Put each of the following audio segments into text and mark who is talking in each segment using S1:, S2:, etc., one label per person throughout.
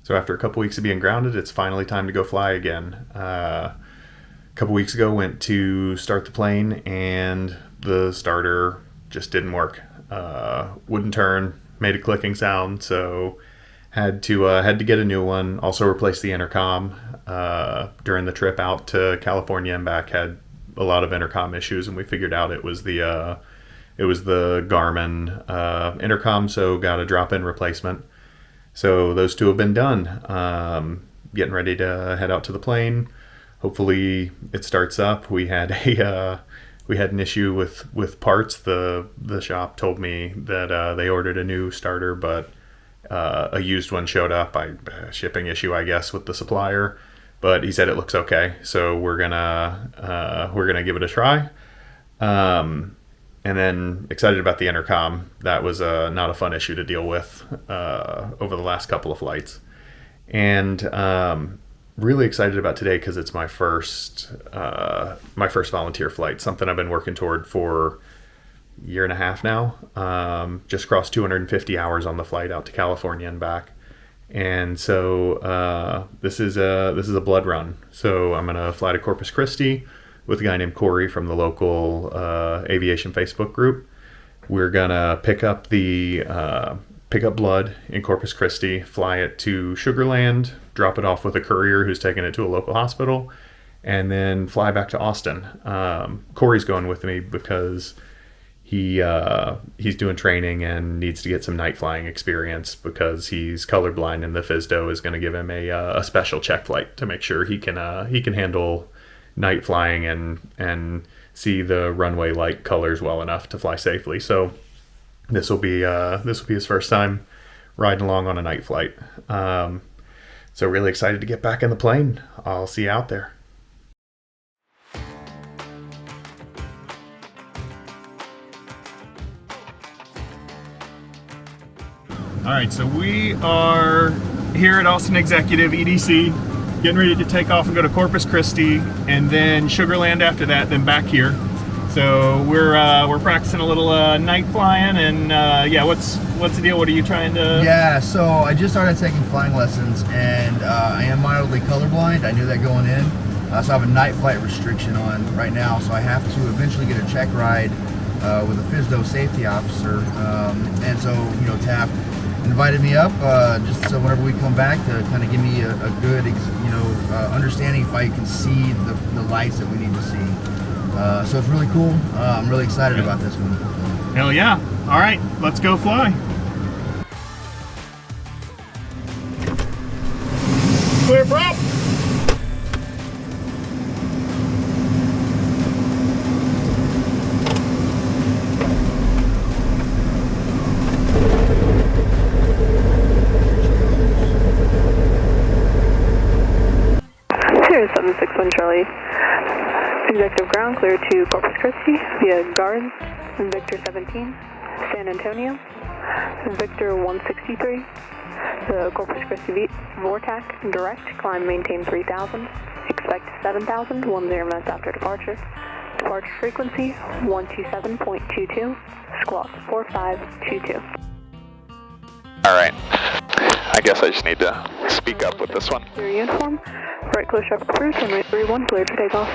S1: So after a couple weeks of being grounded, it's finally time to go fly again. A couple weeks ago, went to start the plane, and the starter just didn't work. Wouldn't turn, made a clicking sound, so had to get a new one. Also replaced the intercom. During the trip out to California and back, had a lot of intercom issues, and we figured out it was the Garmin intercom, so got a drop-in replacement. So those two have been done. Getting ready to head out to the plane. Hopefully it starts up. We had an issue with parts. The shop told me that they ordered a new starter, but a used one showed up. Shipping issue, I guess, with the supplier. But he said it looks okay, so we're gonna give it a try. And then excited about the intercom. That was not a fun issue to deal with over the last couple of flights. And really excited about today because it's my first volunteer flight, something I've been working toward for a year and a half now. Just crossed 250 hours on the flight out to California and back. And so this is a blood run. So I'm going to fly to Corpus Christi with a guy named Corey from the local aviation Facebook group. We're gonna pick up blood in Corpus Christi, fly it to Sugarland, drop it off with a courier who's taking it to a local hospital, and then fly back to Austin. Corey's going with me because he's doing training and needs to get some night flying experience because he's colorblind, and the FSDO is going to give him a special check flight to make sure he can handle night flying and see the runway light colors well enough to fly safely. So this will be his first time riding along on a night flight. So really excited to get back in the plane. I'll see you out there. All right, so we are here at Austin Executive EDC, getting ready to take off and go to Corpus Christi, and then Sugarland after that, then back here. So we're practicing a little night flying, and what's the deal? What are you trying to?
S2: Yeah, so I just started taking flying lessons, and I am mildly colorblind. I knew that going in, so I have a night flight restriction on right now. So I have to eventually get a check ride with a FSDO safety officer, and so Taft invited me up just so whenever we come back to kind of give me a good understanding if I can see the lights that we need to see. So it's really cool. I'm really excited about this one.
S1: Hell yeah. All right, let's go fly. Clear prop.
S3: Cirrus 761 Charlie. Executive ground clear to Corpus Christi via guards, Victor 17, San Antonio, Victor 163, the Corpus Christi Vortac, direct, climb maintain 3000, expect 7000, 10 minutes after departure, departure frequency 127.22, squawk 4522.
S4: Alright, I guess I just need to speak up with this one.
S3: Your uniform, right close sharp approved, runway 31, cleared for takeoff.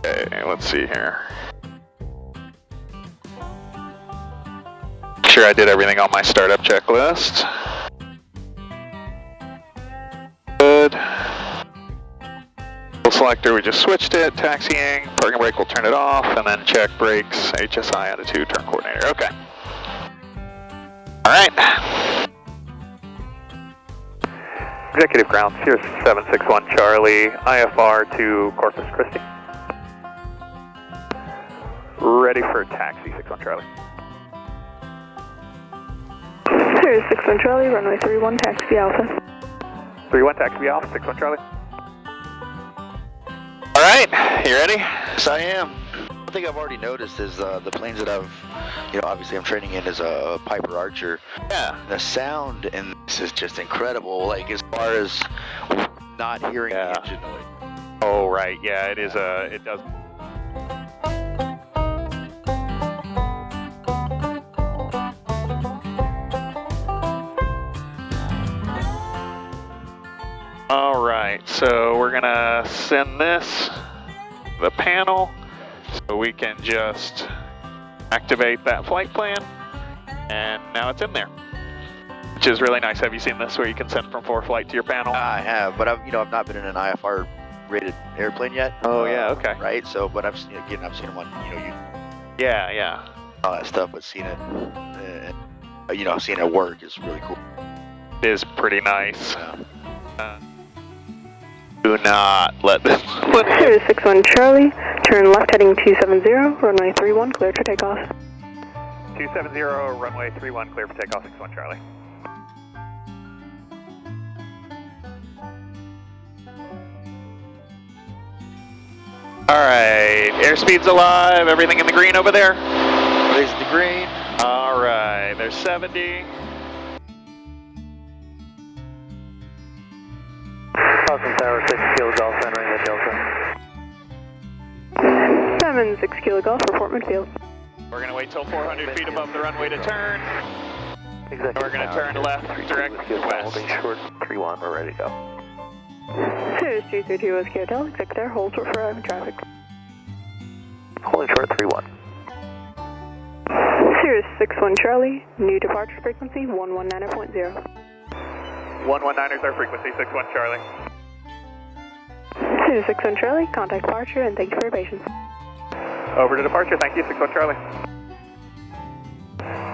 S4: Okay, let's see here. Sure I did everything on my startup checklist. Good. Full selector, we just switched it. Taxiing, parking brake, we'll turn it off, and then check brakes, HSI attitude, turn coordinator. Okay. Alright. Executive ground, Cirrus 761 Charlie, IFR to Corpus Christi. Ready for taxi, 61 Charlie.
S3: Cirrus 61 Charlie, runway 31, taxi Alpha.
S4: 31 taxi Alpha, 61 Charlie. Alright, you ready?
S5: Yes, I am. One thing I've already noticed is the planes that obviously I'm training in is a Piper Archer.
S4: Yeah.
S5: The sound in this is just incredible, like as far as not hearing the engine noise.
S4: Oh, right, yeah, it is it does. All right, so we're gonna send this the panel so we can just activate that flight plan, and now it's in there, which is really nice. Have you seen this where you can send from ForeFlight to your panel?
S5: I have, but I've not been in an IFR rated airplane yet.
S4: Oh yeah, okay.
S5: Right, so but I've seen them on
S4: Yeah.
S5: all that stuff, but seeing it, seeing it work is really cool.
S4: It is pretty nice.
S5: Yeah.
S4: Do not let this one
S3: Cirrus 61 Charlie, turn left heading 270, runway 31, cleared for takeoff.
S4: 270, runway 31, clear for takeoff, 61 Charlie. Alright, airspeed's alive, everything in the green over there?
S5: Raise the green.
S4: Alright, there's 70.
S6: 1000 Tower 6 Kilo Golf, entering the Delta.
S3: 76 Kilo Golf for Fort Midfield.
S4: We're going to wait till 400 feet above the runway to turn.
S6: Executive
S4: We're going to turn left, direct west.
S6: Holding short 31, we're ready to go.
S3: Cirrus 232 Whiskey Hotel, executive hold for arriving traffic.
S6: Holding short 31.
S3: Cirrus 61 Charlie, new departure frequency 119.0.
S4: 119 is our frequency, 61 Charlie.
S3: Cirrus 61 Charlie, contact departure and thank you for your patience.
S4: Over to departure, thank you, 61 Charlie.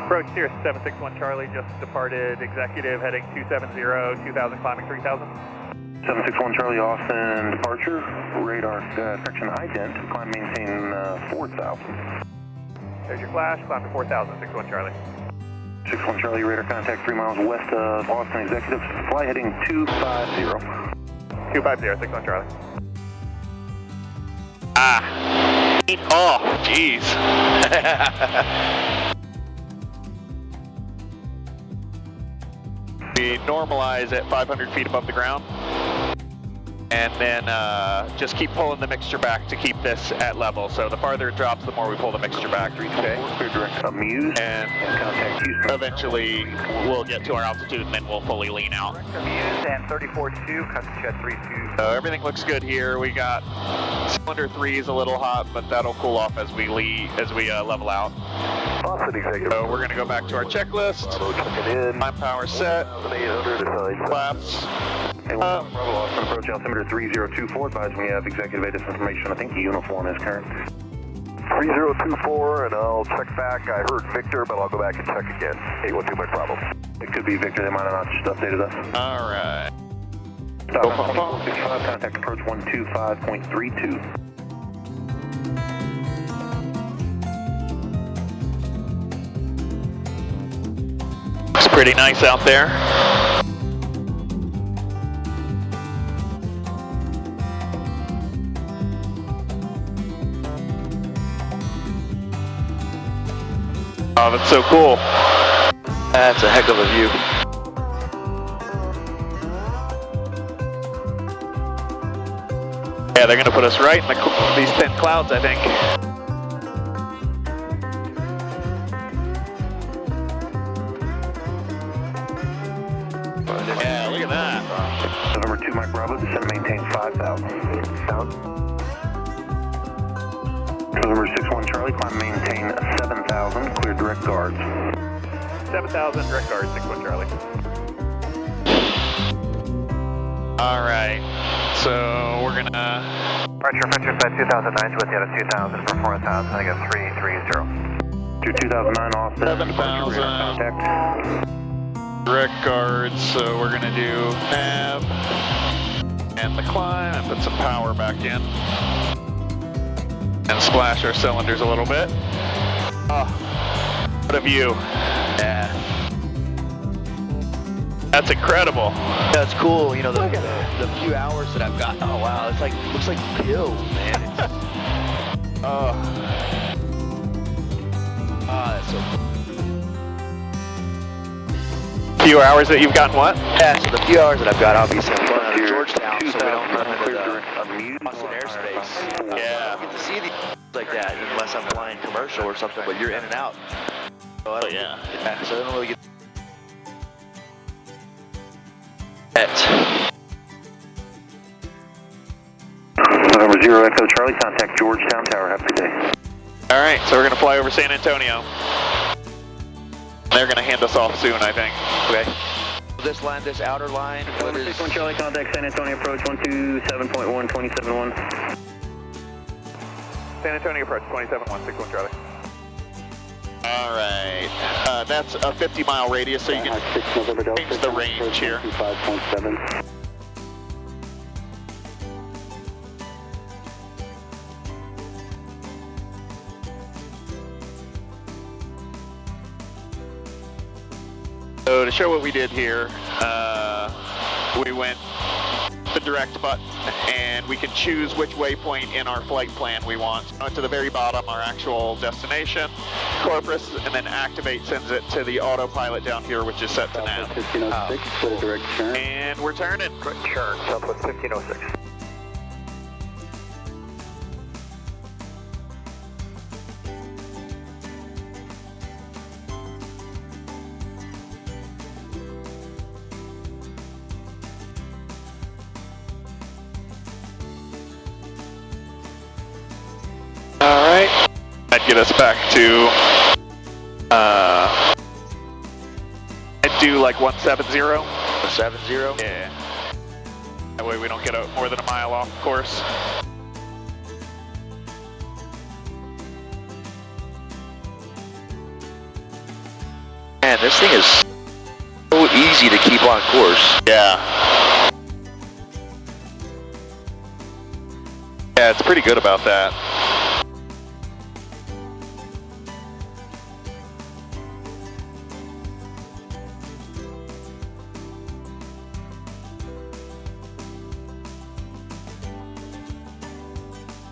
S4: Approach Cirrus 761 Charlie, just departed executive, heading 270, 2000, climbing 3000.
S7: 761 Charlie, Austin, departure, radar correction ident, climb maintain 4000.
S4: There's your flash, climb to 4000, 61 Charlie.
S7: 61 Charlie, radar contact 3 miles west of Austin executive, fly heading 250.
S4: 250, 61 Charlie. Ah, eat off, jeez. We normalize at 500 feet above the ground, and then just keep pulling the mixture back to keep this at level. So the farther it drops, the more we pull the mixture back. Okay.
S7: Clear direct Amuse
S4: And
S7: contact Houston.
S4: eventually we'll get to our altitude, and then we'll fully lean out.
S6: Amuse and 34-2, custom jet 32.
S4: So everything looks good here. We got cylinder 3 is a little hot, but that'll cool off as we level out.
S6: Boston executive.
S4: So we're gonna go back to our checklist.
S6: Checking in.
S4: Time power set.
S6: 800 assigned.
S4: Flaps.
S7: Hey, Bravo, Austin, approach altimeter 3024, advise when you have executive ATIS information. I think the uniform is current.
S6: 3024, and I'll check back. I heard Victor, but I'll go back and check again. 812, my problem.
S7: It could be Victor, they might have not just updated us.
S4: All right.
S7: Stop 65, contact approach 125.32.
S4: It's pretty nice out there. Oh, that's so cool.
S5: That's a heck of a view.
S4: Yeah, they're gonna put us right in these thin clouds, I think. Yeah, look at that.
S7: November 2, Mike Bravo, descend and maintain 5,000. November 61 Charlie, climb maintain 7,000, clear direct guards.
S4: 7,000, direct guard, 61 Charlie. Alright, so we're gonna...
S6: Archer, Venture Flight 2009, with you at 2000 for 4,000, I got 330.
S7: To 2009 Austin,
S4: 7,000.
S7: contact.
S4: direct guards, so we're gonna do nav and the climb and put some power back in. And splash our cylinders a little bit. Oh, what a view.
S5: Yeah.
S4: That's incredible.
S5: That's cool, you know, the few hours that I've got. Oh wow, it's like, looks like pills, man.
S4: Oh,
S5: That's so cool.
S4: few hours that you've gotten what?
S5: Yeah, so the few hours that I've got, obviously I'm flying out of Georgetown, so we don't run into the Austin airspace.
S4: Yeah.
S5: I don't get to see these like that unless I'm flying commercial or something, but you're in and out. So I don't
S4: Yeah.
S5: so I don't really get that.
S7: Zero Echo Charlie, contact Georgetown Tower. Have a good day.
S4: All right, so we're going to fly over San Antonio. They're going to hand us off soon, I think. Okay.
S5: This line, this outer line, what is...
S6: 61 Charlie, contact San Antonio approach 127.1, 27.1. San Antonio approach 27.1, 61 Charlie.
S4: All right. That's a 50-mile radius, so you can change the range here.
S7: 5.7.
S4: So to show what we did here, we went the direct button, and we can choose which waypoint in our flight plan we want. So to the very bottom, our actual destination, Corpus, and then activate sends it to the autopilot down here, which is set to nav.
S7: 1506, put a direct turn.
S4: And we're turning.
S6: Turn, Southwest 1506.
S4: All right. That'd get us back to, I'd do like 170.
S5: 170?
S4: Yeah. That way we don't get more than a mile off course.
S5: Man, this thing is so easy to keep on course.
S4: Yeah. Yeah, it's pretty good about that.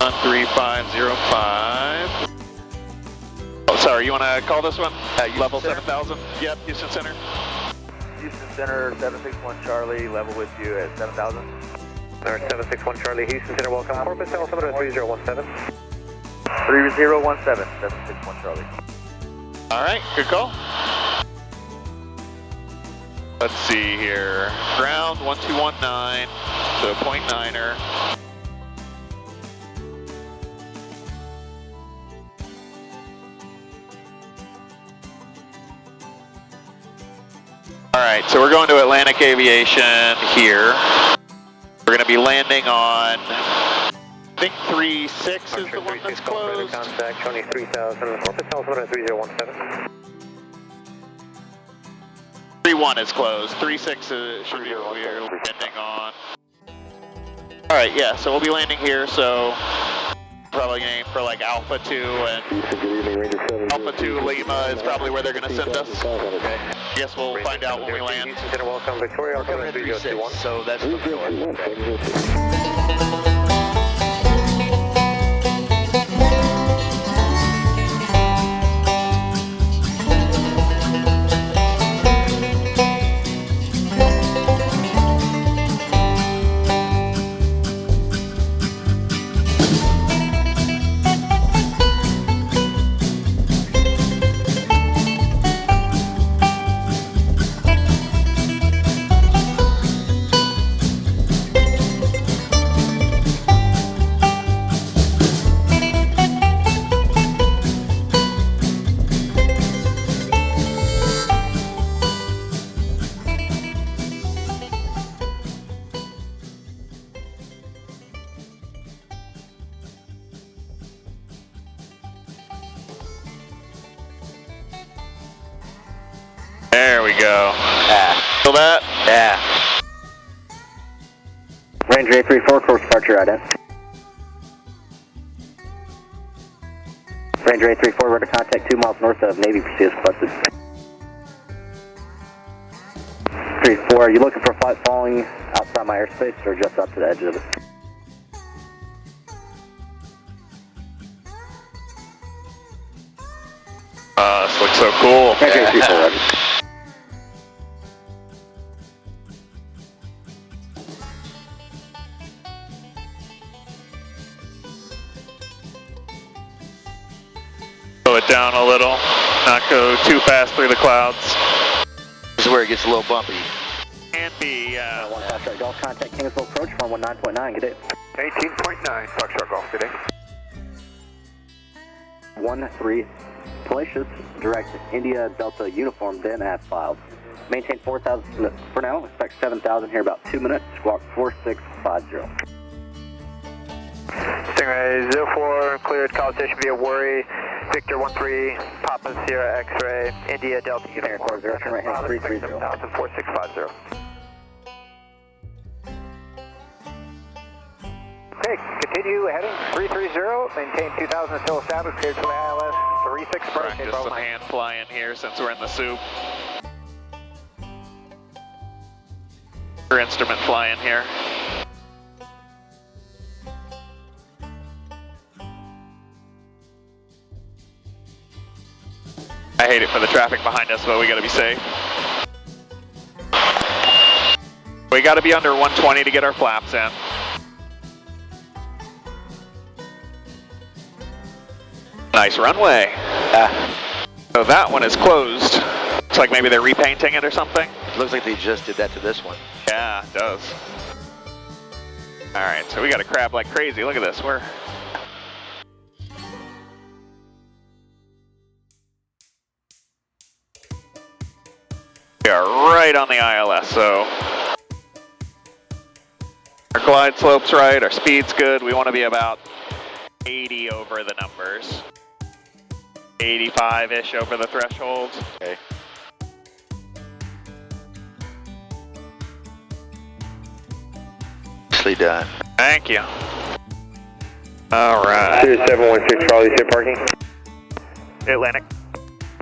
S4: On 3505. Oh, sorry, you want to call this one? Level 7000? Yep, Houston Center.
S6: Houston Center, 761 Charlie, level with you at 7,000. Alright, 761 Charlie, Houston Center, welcome. Corpus, altimeter 3017. 3017, 761 Charlie.
S4: Alright, good call. Let's see here. Ground 1219 to a 0.9er. Alright, so we're going to Atlantic Aviation here. We're going to be landing on, I think 36 is the one that's closed.
S6: Contact 23,000, Corpus, altimeter 3017.
S4: 31 is closed, 36 should be what we're landing on. Alright, yeah, so we'll be landing here, so probably going to aim for like Alpha 2, and Alpha 2 Lima is probably where they're going to send us. Okay. I guess we'll find out when we land.
S6: Houston Center, welcome. Victoria, altimeter 3021.
S5: So that's the north.
S4: There we go. Feel that?
S5: Yeah.
S6: Ranger 834, course departure ident. Ranger 834, we're to contact 2 miles north of Navy, proceed as requested. 34, are you looking for a flight falling outside my airspace or just up to the edge of it?
S4: This looks so cool.
S6: Ranger 834, ready.
S4: Slow it down a little, not go too fast through the clouds.
S5: This is where it gets a little bumpy.
S4: Can be,
S8: One Foxtrot Golf, contact Kingsville approach, from 19.9, good day.
S6: 18.9, Foxtrot Golf, good day.
S8: 1-3, Salacious, direct India Delta uniform, then as filed. Maintain 4,000 for now, expect 7,000 here about 2 minutes, squawk 4650.
S6: Stingray 04, cleared call station via Worry, Victor 13, Papa Sierra X-ray, India Delta uniform,
S8: direction right hand 330.
S6: 4650. Okay, continue heading 330, maintain 2,000 until established, cleared to the ILS 36
S4: Practice some hand flying here since we're in the soup. Instrument flying here. I hate it for the traffic behind us, but we gotta be safe. We gotta be under 120 to get our flaps in. Nice runway. So that one is closed. Looks like maybe they're repainting it or something.
S5: It looks like they just did that to this one.
S4: Yeah, it does. All right, so we got to crab like crazy. Look at this. We are right on the ILS, so our glide slope's right, our speed's good. We want to be about 80 over the numbers. 85-ish over the thresholds.
S5: Okay. Nicely done.
S4: Thank you. All right.
S6: Cirrus 716 Charlie, is parking?
S4: Atlantic.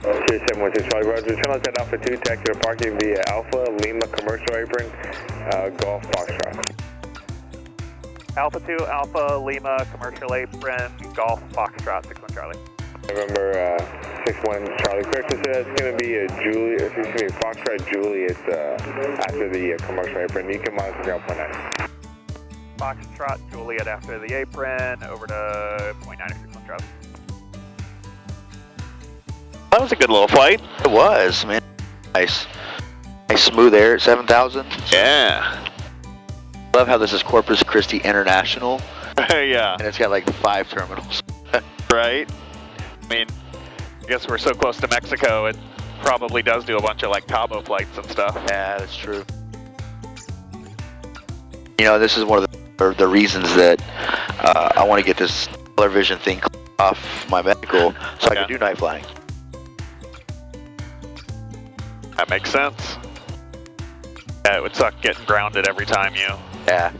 S6: Cirrus 716 Charlie, Roger. Turn left at Alpha 2, taxi to parking via Alpha, Lima, Commercial Apron, Golf, Foxtrot.
S4: Alpha 2, Alpha, Lima, Commercial Apron, Golf, Foxtrot, 61 Charlie.
S6: November 61 Charlie, correct, so that's going to be a Foxtrot Juliet after the Commercial Apron. You can monitor 0.9.
S4: Foxtrot Juliet after the apron, over to 0.961 Charlie. That was a good little flight.
S5: It was, man. Nice. Nice smooth air at 7,000.
S4: Yeah.
S5: Love how this is Corpus Christi International.
S4: Yeah.
S5: And it's got like 5 terminals.
S4: Right? I mean, I guess we're so close to Mexico, it probably does do a bunch of like Cabo flights and stuff.
S5: Yeah, that's true. You know, this is one of the reasons that I want to get this color vision thing off my medical so I can do night flying.
S4: That makes sense. Yeah, it would suck getting grounded every time you...
S5: Yeah.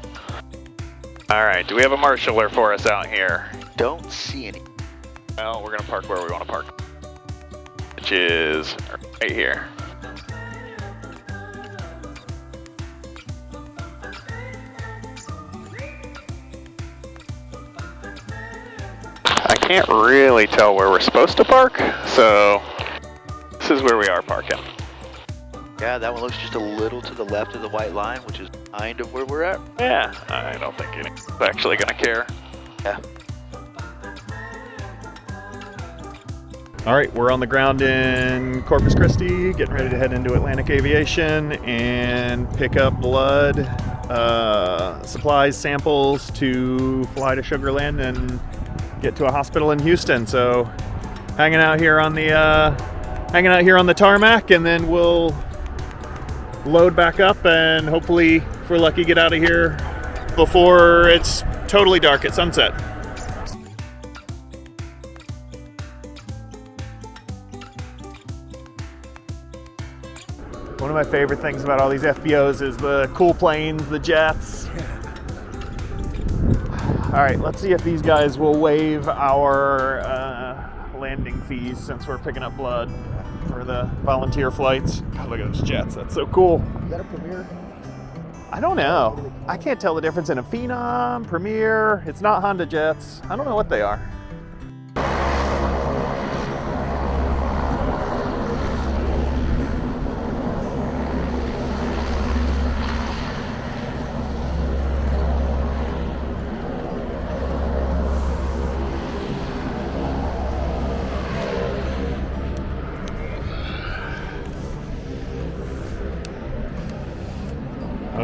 S4: Alright, do we have a marshaller for us out here?
S5: Don't see any.
S4: Well, we're going to park where we want to park. Which is right here. I can't really tell where we're supposed to park, so this is where we are parking.
S5: Yeah, that one looks just a little to the left of the white line, which is kind of where we're at.
S4: Yeah, I don't think anyone's actually going to care.
S5: Yeah.
S1: All right, we're on the ground in Corpus Christi, getting ready to head into Atlantic Aviation and pick up blood, supplies, samples to fly to Sugarland and get to a hospital in Houston. So, hanging out here on the tarmac, and then we'll load back up and hopefully, if we're lucky, get out of here before it's totally dark at sunset. One of my favorite things about all these FBOs is the cool planes, the jets. All right, let's see if these guys will waive our landing fees since we're picking up blood for the volunteer flights. God, look at those jets, that's so cool.
S2: Is that a Premier?
S1: I don't know. I can't tell the difference in a Phenom, Premier. It's not Honda jets. I don't know what they are.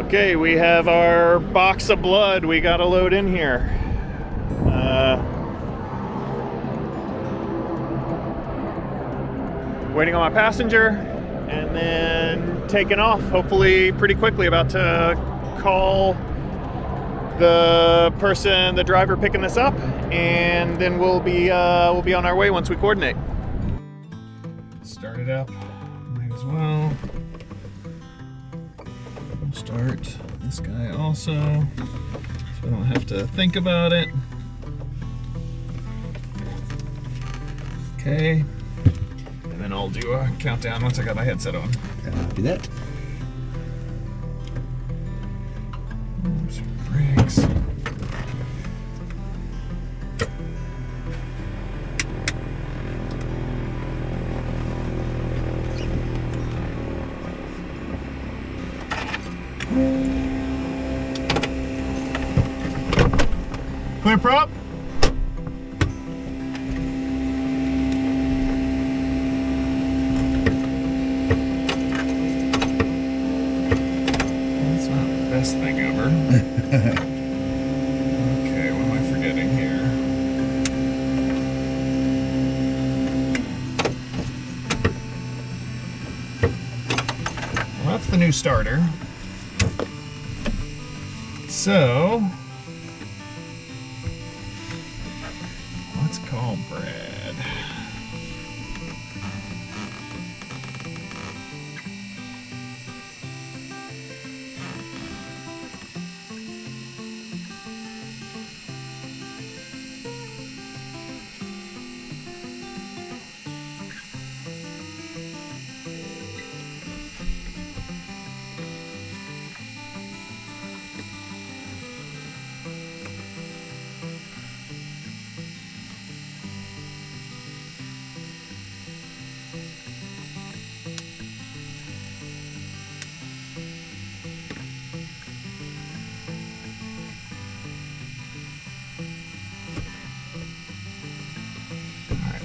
S1: Okay, we have our box of blood we gotta load in here. Waiting on my passenger, and then taking off, hopefully pretty quickly. About to call the driver picking this up, and then we'll be on our way once we coordinate. Start it up, might as well. Start this guy also, so I don't have to think about it. Okay, and then I'll do a countdown once I got my headset on.
S2: Do that.
S1: Oops, brakes. Clear prop. That's not the best thing ever. Okay, what am I forgetting here? Well, that's the new starter. So, let's call Brad.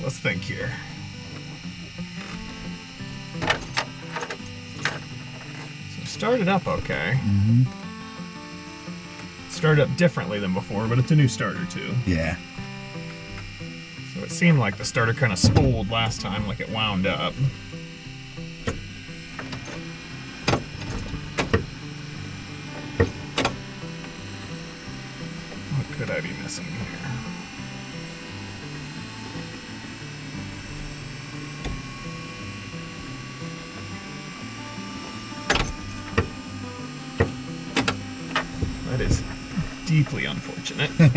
S1: Let's think here. So started up okay.
S2: Mm-hmm.
S1: Started up differently than before, but it's a new starter too.
S2: Yeah.
S1: So it seemed like the starter kind of spooled last time, like it wound up. What could I be missing here? That is deeply unfortunate. What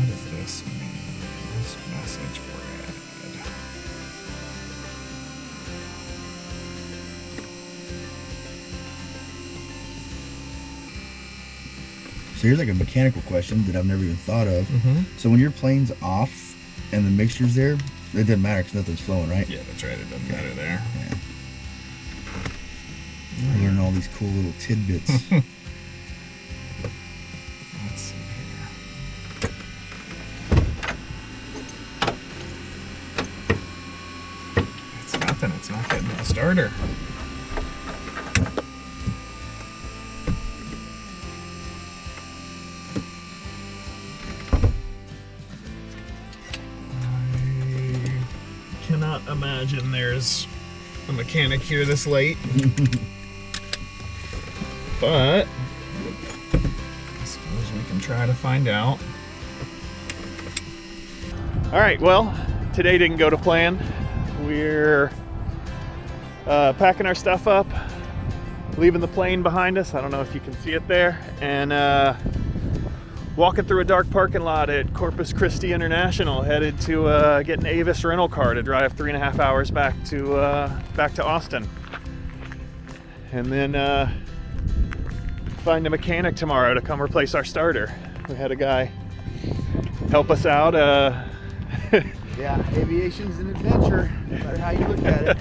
S1: does this mean? This message, Brad.
S2: So here's like a mechanical question that I've never even thought of.
S1: Mm-hmm.
S2: So when your plane's off and the mixture's there, it doesn't matter because nothing's flowing, right?
S1: Yeah, that's right. It doesn't matter there.
S2: Yeah. I learned all these cool little tidbits.
S1: Let's see here. It's nothing. It's not getting the starter. I cannot imagine there's a mechanic here this late. But I suppose we can try to find out. All right, well, today didn't go to plan. We're packing our stuff up, leaving the plane behind us. I don't know if you can see it there, and walking through a dark parking lot at Corpus Christi International, headed to get an Avis rental car to drive 3.5 hours back to Austin, and then find a mechanic tomorrow to come replace our starter. We had a guy help us out.
S2: Yeah, aviation's an adventure, no matter how you look at it.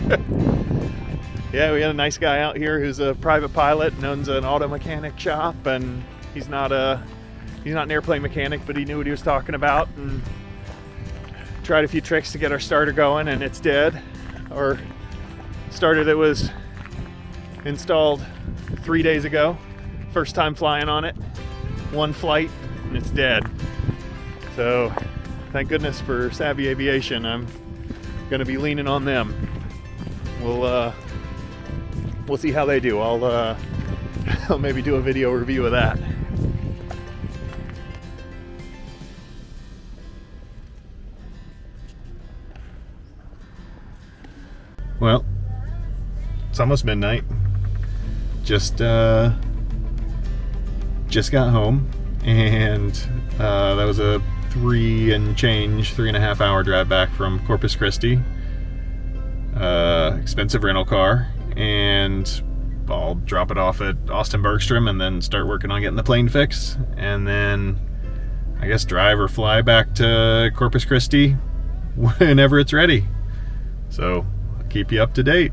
S1: Yeah, we had a nice guy out here who's a private pilot and owns an auto mechanic shop, and he's not an airplane mechanic, but he knew what he was talking about, and tried a few tricks to get our starter going, and it's dead. Our starter that was installed 3 days ago, first time flying on it, one flight, and it's dead. So thank goodness for Savvy Aviation. I'm gonna be leaning on them. We'll see how they do. I'll maybe do a video review of that. Well, it's almost midnight. Just got home, and that was a 3.5 hour drive back from Corpus Christi. Expensive rental car, and I'll drop it off at Austin Bergstrom and then start working on getting the plane fixed, and then I guess drive or fly back to Corpus Christi whenever it's ready. So I'll keep you up to date.